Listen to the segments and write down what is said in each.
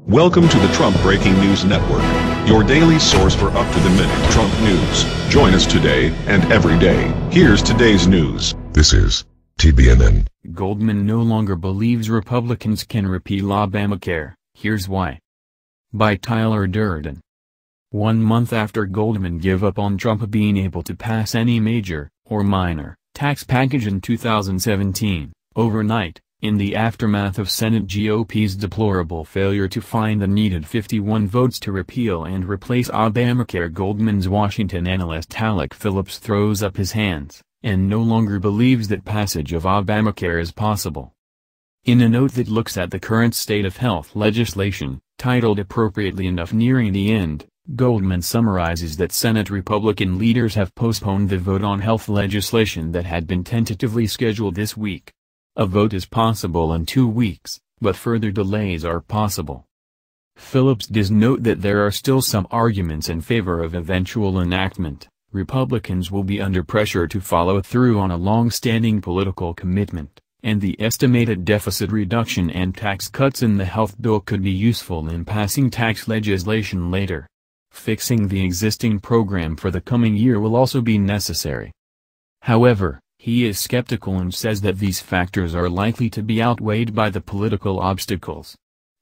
Welcome to the Trump Breaking News Network, your daily source for up-to-the-minute Trump news. Join us today and every day. Here's today's news. This is TBNN. Goldman no longer believes Republicans can repeal Obamacare. Here's why. By Tyler Durden. 1 month after Goldman gave up on Trump being able to pass any major, or minor, tax package in 2017, overnight, in the aftermath of Senate GOP's deplorable failure to find the needed 51 votes to repeal and replace Obamacare, Goldman's Washington analyst Alec Phillips throws up his hands, and no longer believes that passage of Obamacare is possible. In a note that looks at the current state of health legislation, titled appropriately enough Nearing the End, Goldman summarizes that Senate Republican leaders have postponed the vote on health legislation that had been tentatively scheduled this week. A vote is possible in 2 weeks, but further delays are possible. Phillips does note that there are still some arguments in favor of eventual enactment. Republicans will be under pressure to follow through on a long-standing political commitment, and the estimated deficit reduction and tax cuts in the health bill could be useful in passing tax legislation later. Fixing the existing program for the coming year will also be necessary. However, he is skeptical and says that these factors are likely to be outweighed by the political obstacles.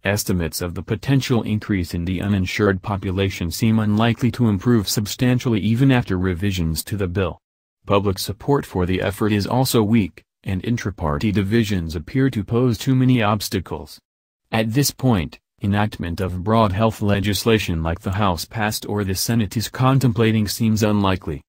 Estimates of the potential increase in the uninsured population seem unlikely to improve substantially even after revisions to the bill. Public support for the effort is also weak, and intra-party divisions appear to pose too many obstacles. At this point, enactment of broad health legislation like the House passed or the Senate is contemplating seems unlikely.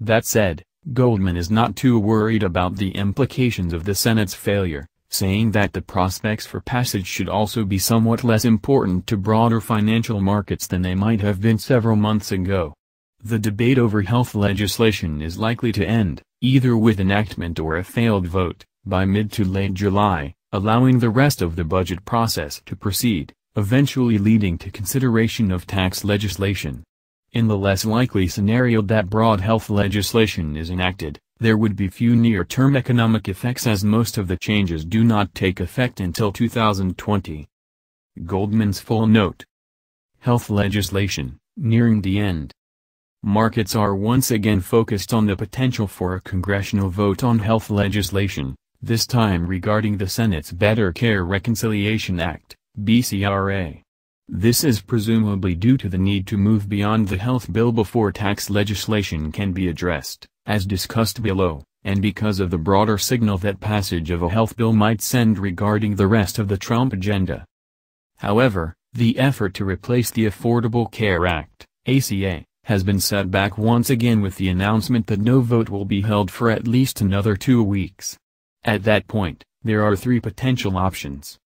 That said, Goldman is not too worried about the implications of the Senate's failure, saying that the prospects for passage should also be somewhat less important to broader financial markets than they might have been several months ago. The debate over health legislation is likely to end, either with enactment or a failed vote, by mid to late July, allowing the rest of the budget process to proceed, eventually leading to consideration of tax legislation. In the less likely scenario that broad health legislation is enacted, there would be few near-term economic effects as most of the changes do not take effect until 2020. Goldman's full note. Health legislation, nearing the end. Markets are once again focused on the potential for a congressional vote on health legislation, this time regarding the Senate's Better Care Reconciliation Act, BCRA. This is presumably due to the need to move beyond the health bill before tax legislation can be addressed, as discussed below, and because of the broader signal that passage of a health bill might send regarding the rest of the Trump agenda. However, the effort to replace the Affordable Care Act, ACA, has been set back once again with the announcement that no vote will be held for at least another 2 weeks. At that point, there are 3 potential options.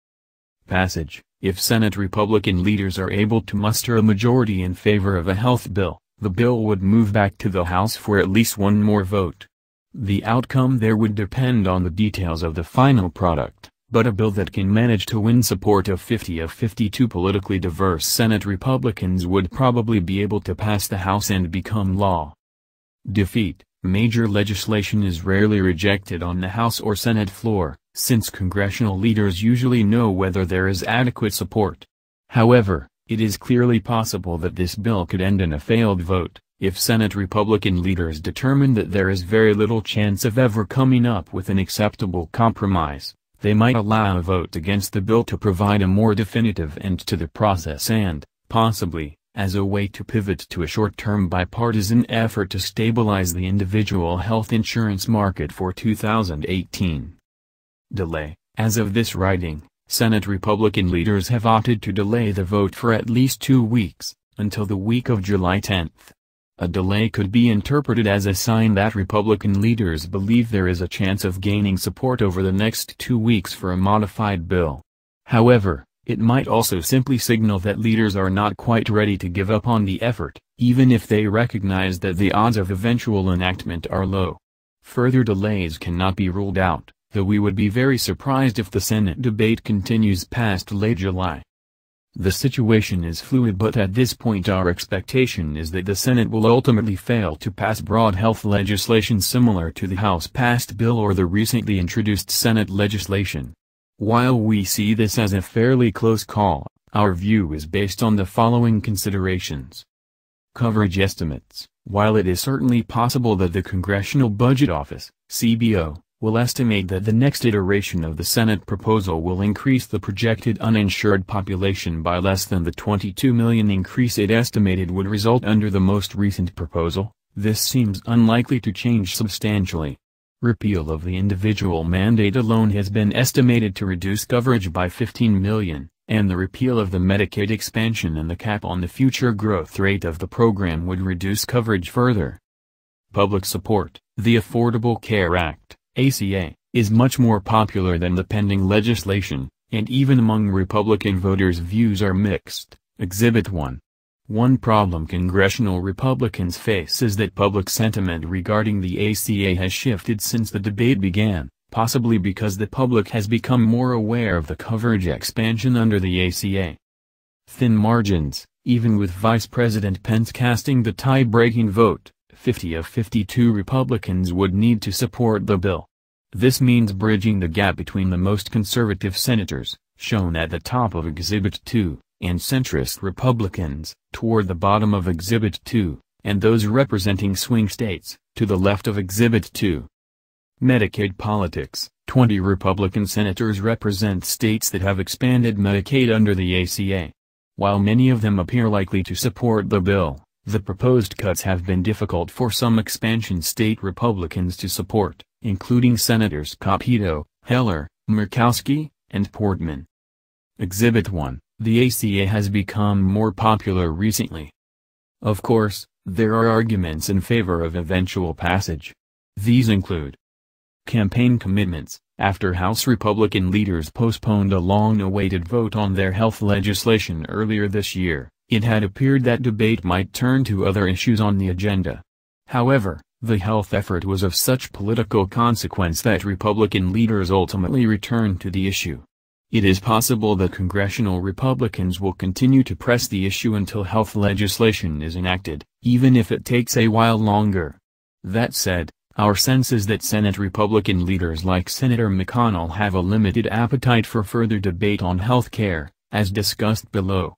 Passage. If Senate Republican leaders are able to muster a majority in favor of a health bill, the bill would move back to the House for at least one more vote. The outcome there would depend on the details of the final product, but a bill that can manage to win support of 50 of 52 politically diverse Senate Republicans would probably be able to pass the House and become law. Defeat. Major legislation is rarely rejected on the House or Senate floor, since congressional leaders usually know whether there is adequate support. However, it is clearly possible that this bill could end in a failed vote, if Senate Republican leaders determine that there is very little chance of ever coming up with an acceptable compromise. They might allow a vote against the bill to provide a more definitive end to the process and, possibly, as a way to pivot to a short-term bipartisan effort to stabilize the individual health insurance market for 2018. Delay. As of this writing, Senate Republican leaders have opted to delay the vote for at least 2 weeks, until the week of July 10. A delay could be interpreted as a sign that Republican leaders believe there is a chance of gaining support over the next 2 weeks for a modified bill. However, it might also simply signal that leaders are not quite ready to give up on the effort, even if they recognize that the odds of eventual enactment are low. Further delays cannot be ruled out, though we would be very surprised if the Senate debate continues past late July. The situation is fluid, but at this point our expectation is that the Senate will ultimately fail to pass broad health legislation similar to the House-passed bill or the recently introduced Senate legislation. While we see this as a fairly close call, Our view is based on the following considerations. Coverage estimates. While it is certainly possible that the Congressional Budget Office, CBO, will estimate that the next iteration of the Senate proposal will increase the projected uninsured population by less than the 22 million increase it estimated would result under the most recent proposal, this seems unlikely to change substantially. Repeal of the individual mandate alone has been estimated to reduce coverage by 15 million, and the repeal of the Medicaid expansion and the cap on the future growth rate of the program would reduce coverage further. Public support. The Affordable Care Act, ACA, is much more popular than the pending legislation, and even among Republican voters views are mixed. Exhibit 1. One problem congressional Republicans face is that public sentiment regarding the ACA has shifted since the debate began, possibly because the public has become more aware of the coverage expansion under the ACA. Thin margins. Even with Vice President Pence casting the tie-breaking vote, 50 of 52 Republicans would need to support the bill. This means bridging the gap between the most conservative senators, shown at the top of Exhibit 2, and centrist Republicans, toward the bottom of Exhibit 2, and those representing swing states, to the left of Exhibit 2. Medicaid Politics. 20 Republican senators represent states that have expanded Medicaid under the ACA. While many of them appear likely to support the bill, the proposed cuts have been difficult for some expansion state Republicans to support, including Senators Capito, Heller, Murkowski, and Portman. Exhibit 1. The ACA has become more popular recently. Of course, there are arguments in favor of eventual passage. These include campaign commitments. After House Republican leaders postponed a long-awaited vote on their health legislation earlier this year, it had appeared that debate might turn to other issues on the agenda. However, the health effort was of such political consequence that Republican leaders ultimately returned to the issue. It is possible that congressional Republicans will continue to press the issue until health legislation is enacted, even if it takes a while longer. That said, our sense is that Senate Republican leaders like Senator McConnell have a limited appetite for further debate on health care, as discussed below.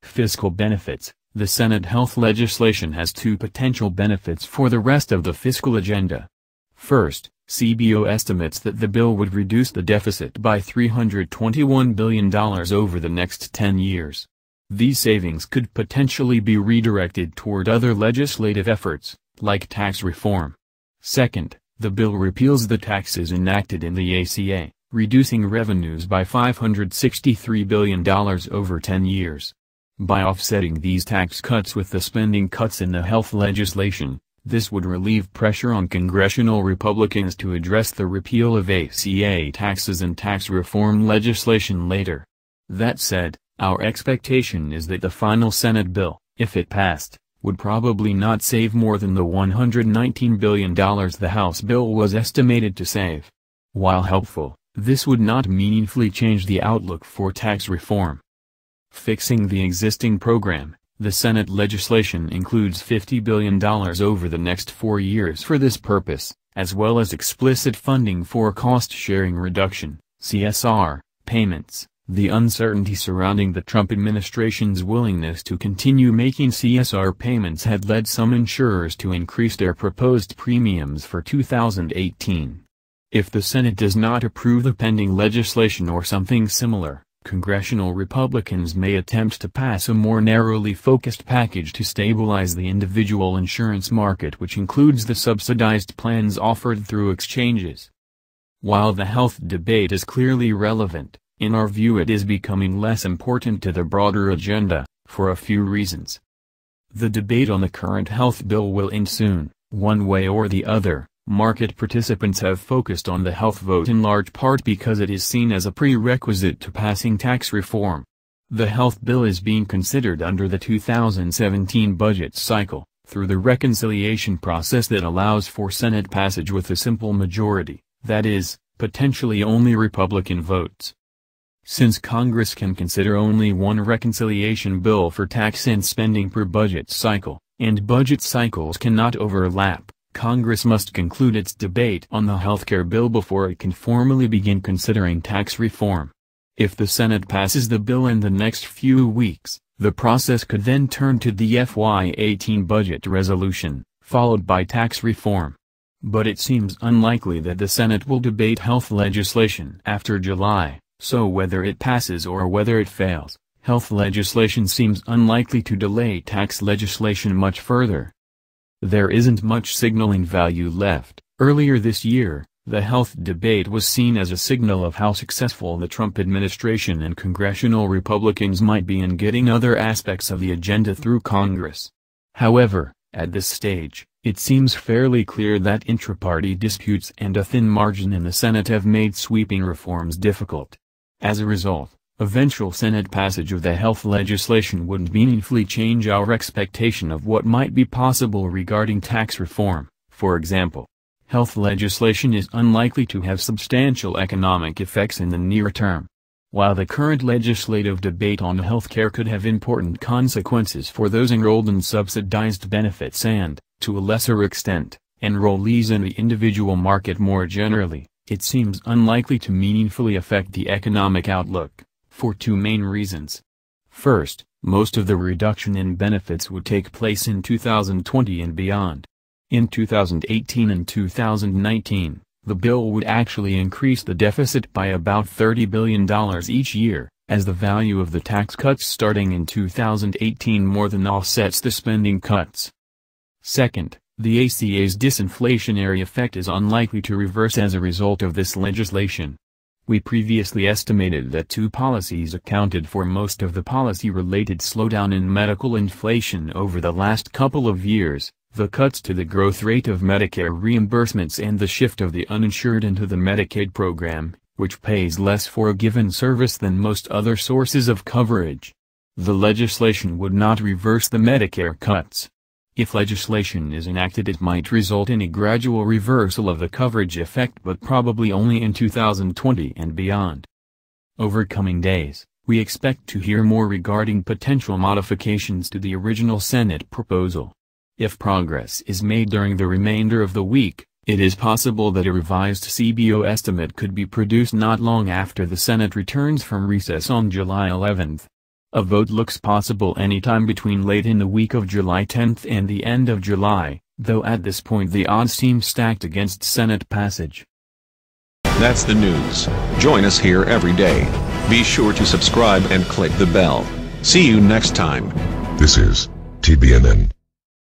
Fiscal benefits. The Senate health legislation has two potential benefits for the rest of the fiscal agenda. First, CBO estimates that the bill would reduce the deficit by $321 billion over the next 10 years. These savings could potentially be redirected toward other legislative efforts, like tax reform. Second, the bill repeals the taxes enacted in the ACA, reducing revenues by $563 billion over 10 years. By offsetting these tax cuts with the spending cuts in the health legislation, this would relieve pressure on congressional Republicans to address the repeal of ACA taxes and tax reform legislation later. That said, our expectation is that the final Senate bill, if it passed, would probably not save more than the $119 billion the House bill was estimated to save. While helpful, this would not meaningfully change the outlook for tax reform. Fixing the existing program. The Senate legislation includes $50 billion over the next 4 years for this purpose, as well as explicit funding for cost-sharing reduction, CSR, payments. The uncertainty surrounding the Trump administration's willingness to continue making CSR payments had led some insurers to increase their proposed premiums for 2018. If the Senate does not approve the pending legislation or something similar, congressional Republicans may attempt to pass a more narrowly focused package to stabilize the individual insurance market, which includes the subsidized plans offered through exchanges. While the health debate is clearly relevant, in our view it is becoming less important to the broader agenda, for a few reasons. The debate on the current health bill will end soon, one way or the other. Market participants have focused on the health vote in large part because it is seen as a prerequisite to passing tax reform. The health bill is being considered under the 2017 budget cycle, through the reconciliation process that allows for Senate passage with a simple majority, that is, potentially only Republican votes. Since Congress can consider only one reconciliation bill for tax and spending per budget cycle, and budget cycles cannot overlap, Congress must conclude its debate on the healthcare bill before it can formally begin considering tax reform. If the Senate passes the bill in the next few weeks, the process could then turn to the FY18 budget resolution, followed by tax reform. But it seems unlikely that the Senate will debate health legislation after July, so whether it passes or whether it fails, health legislation seems unlikely to delay tax legislation much further. There isn't much signaling value left. Earlier this year, the health debate was seen as a signal of how successful the Trump administration and congressional Republicans might be in getting other aspects of the agenda through Congress. However, at this stage, it seems fairly clear that intra-party disputes and a thin margin in the Senate have made sweeping reforms difficult. As a result, eventual Senate passage of the health legislation wouldn't meaningfully change our expectation of what might be possible regarding tax reform. For example, health legislation is unlikely to have substantial economic effects in the near term. While the current legislative debate on healthcare could have important consequences for those enrolled in subsidized benefits and, to a lesser extent, enrollees in the individual market more generally, it seems unlikely to meaningfully affect the economic outlook, for two main reasons. First, most of the reduction in benefits would take place in 2020 and beyond. In 2018 and 2019, the bill would actually increase the deficit by about $30 billion each year, as the value of the tax cuts starting in 2018 more than offsets the spending cuts. Second, the ACA's disinflationary effect is unlikely to reverse as a result of this legislation. We previously estimated that two policies accounted for most of the policy-related slowdown in medical inflation over the last couple of years: the cuts to the growth rate of Medicare reimbursements and the shift of the uninsured into the Medicaid program, which pays less for a given service than most other sources of coverage. The legislation would not reverse the Medicare cuts. If legislation is enacted, it might result in a gradual reversal of the coverage effect, but probably only in 2020 and beyond. Over coming days, we expect to hear more regarding potential modifications to the original Senate proposal. If progress is made during the remainder of the week, it is possible that a revised CBO estimate could be produced not long after the Senate returns from recess on July 11. A vote looks possible anytime between late in the week of July 10 and the end of July, though at this point the odds seem stacked against Senate passage. That's the news. Join us here every day. Be sure to subscribe and click the bell. See you next time. This is TBNN.